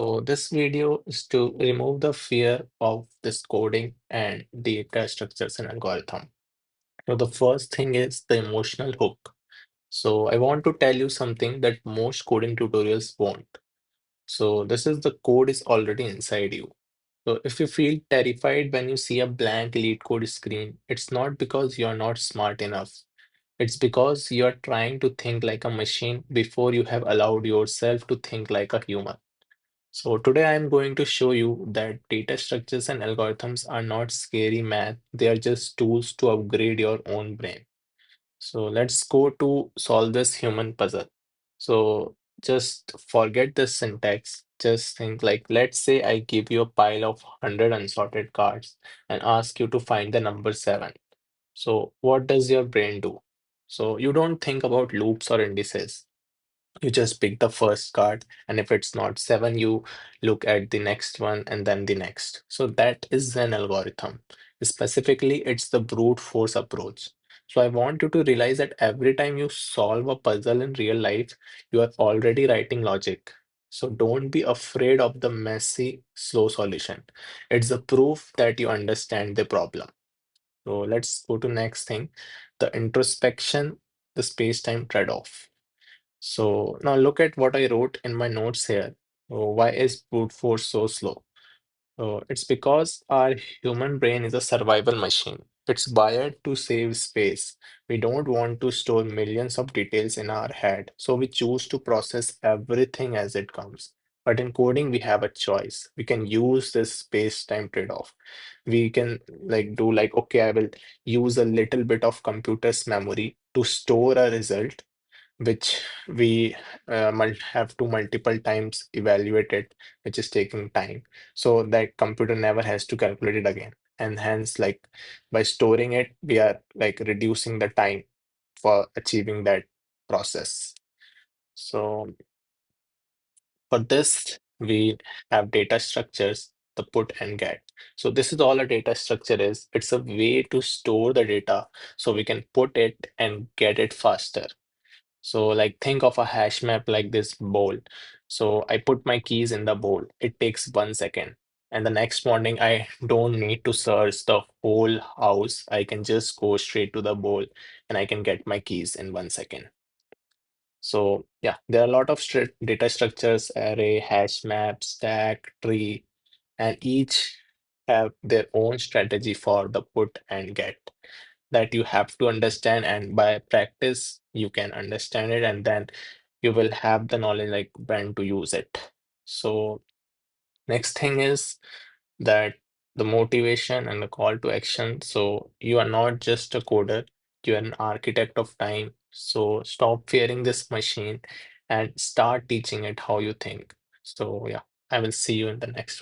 So this video is to remove the fear of this coding and data structures and algorithm. So the first thing is the emotional hook. So I want to tell you something that most coding tutorials won't. So this is the code is already inside you. So if you feel terrified when you see a blank lead code screen, it's not because you're not smart enough. It's because you're trying to think like a machine before you have allowed yourself to think like a human. So today I'm going to show you that data structures and algorithms are not scary math. They are just tools to upgrade your own brain. So let's go to solve this human puzzle. So just forget the syntax. Just think like, let's say I give you a pile of 100 unsorted cards and ask you to find the number 7. So what does your brain do? So you don't think about loops or indices. You just pick the first card, and if it's not 7, you look at the next one and then the next. So that is an algorithm. Specifically, it's the brute force approach. So I want you to realize that every time you solve a puzzle in real life, you are already writing logic. So don't be afraid of the messy, slow solution. It's a proof that you understand the problem. So let's go to next thing, the introspection, the space-time trade-off. So now look at what I wrote in my notes here. So why is brute force so slow? So it's because our human brain is a survival machine. It's wired to save space. We don't want to store millions of details in our head, so we choose to process everything as it comes. But in coding, we have a choice. We can use this space-time trade-off. We can like do like, okay, I will use a little bit of computer's memory to store a result which we have to multiple times evaluate it, which is taking time. So that computer never has to calculate it again. And hence, like by storing it, we are like reducing the time for achieving that process. So for this, we have data structures, the put and get. So this is all a data structure is. It's a way to store the data so we can put it and get it faster. So like think of a hash map like this bowl. So I put my keys in the bowl. It takes 1 second. And the next morning, I don't need to search the whole house. I can just go straight to the bowl and I can get my keys in 1 second. So yeah, there are a lot of data structures, array, hash map, stack, tree, and each have their own strategy for the put and get that you have to understand, and by practice you can understand it, and then you will have the knowledge like when to use it. So next thing is that the motivation and the call to action. So you are not just a coder, you're an architect of time. So stop fearing this machine and start teaching it how you think. So yeah, I will see you in the next one.